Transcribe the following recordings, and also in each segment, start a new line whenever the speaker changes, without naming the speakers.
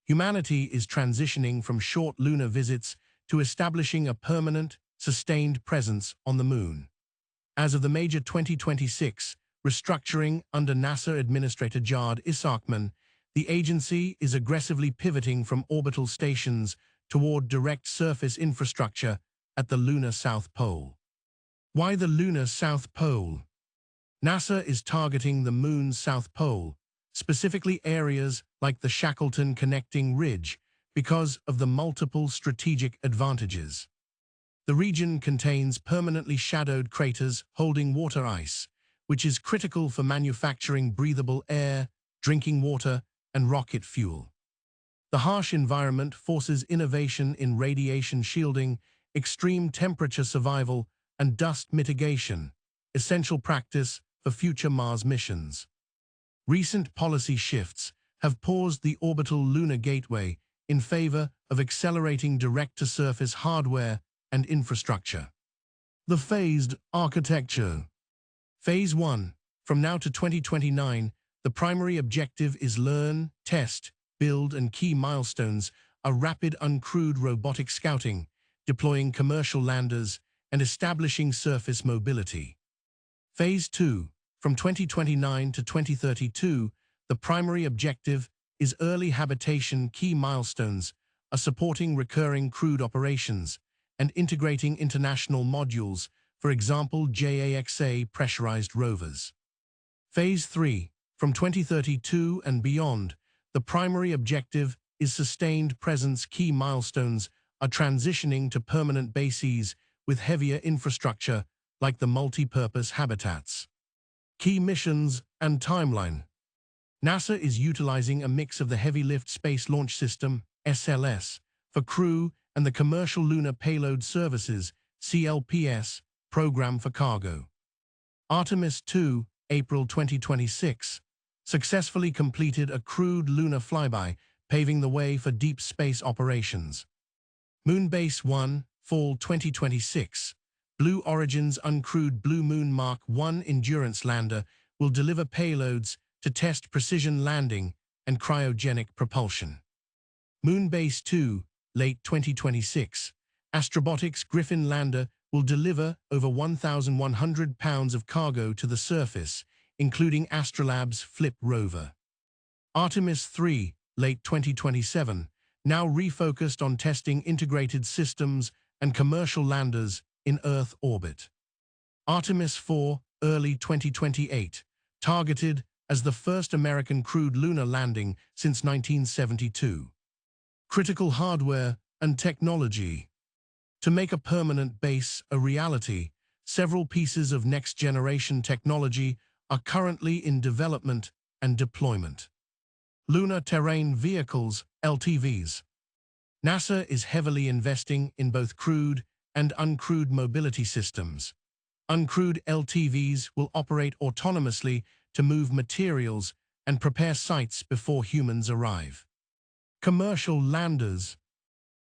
humanity is transitioning from short lunar visits to establishing a permanent, sustained presence on the Moon. As of the major 2026 restructuring under NASA Administrator Jared Isaacman, the agency is aggressively pivoting from orbital stations toward direct surface infrastructure at the lunar South Pole. Why the lunar South Pole? NASA is targeting the Moon's South Pole, specifically areas like the Shackleton Connecting Ridge, because of the multiple strategic advantages. The region contains permanently shadowed craters holding water ice, which is critical for manufacturing breathable air, drinking water, and rocket fuel. The harsh environment forces innovation in radiation shielding, extreme temperature survival, and dust mitigation, essential practice for future Mars missions. Recent policy shifts have paused the orbital Lunar Gateway in favor of accelerating direct-to-surface hardware and infrastructure. The phased architecture. Phase 1. From now to 2029, the primary objective is learn, test, build, and key milestones are rapid uncrewed robotic scouting, deploying commercial landers, and establishing surface mobility. Phase 2. From 2029 to 2032, the primary objective is early habitation. Key milestones are supporting recurring crewed operations and integrating international modules, for example JAXA pressurized rovers. Phase 3. From 2032 and beyond, the primary objective is sustained presence. Key milestones are transitioning to permanent bases with heavier infrastructure like the multi-purpose habitats. Key missions and timeline. NASA is utilizing a mix of the Heavy Lift Space Launch System, SLS, for crew and the Commercial Lunar Payload Services, CLPS, program for cargo. Artemis II, April 2026, successfully completed a crewed lunar flyby, paving the way for deep space operations. Moonbase 1, Fall 2026. Blue Origin's uncrewed Blue Moon Mark I endurance lander will deliver payloads to test precision landing and cryogenic propulsion. Moonbase 2, late 2026. Astrobotic's Griffin lander will deliver over 1,100 pounds of cargo to the surface, including Astrolab's Flip rover. Artemis III, late 2027, now refocused on testing integrated systems and commercial landers in Earth orbit. Artemis IV, early 2028, targeted as the first American crewed lunar landing since 1972. Critical hardware and technology. To make a permanent base a reality, several pieces of next-generation technology are currently in development and deployment. Lunar Terrain Vehicles, LTVs. NASA is heavily investing in both crewed and uncrewed mobility systems. Uncrewed LTVs will operate autonomously to move materials and prepare sites before humans arrive. Commercial landers.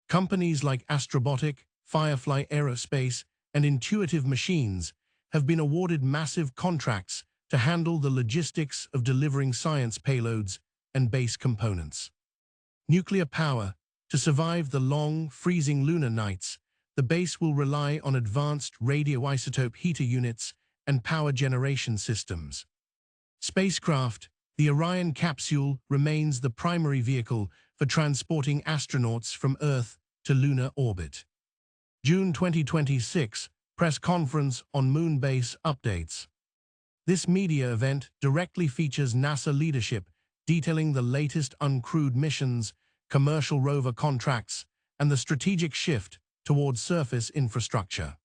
Companies like Astrobotic, Firefly Aerospace, and Intuitive Machines have been awarded massive contracts to handle the logistics of delivering science payloads and base components. Nuclear power. To survive the long, freezing lunar nights, the base will rely on advanced radioisotope heater units and power generation systems. Spacecraft. The Orion capsule remains the primary vehicle for transporting astronauts from Earth to lunar orbit. June 2026, press conference on Moonbase updates. This media event directly features NASA leadership detailing the latest uncrewed missions, commercial rover contracts, and the strategic shift towards surface infrastructure.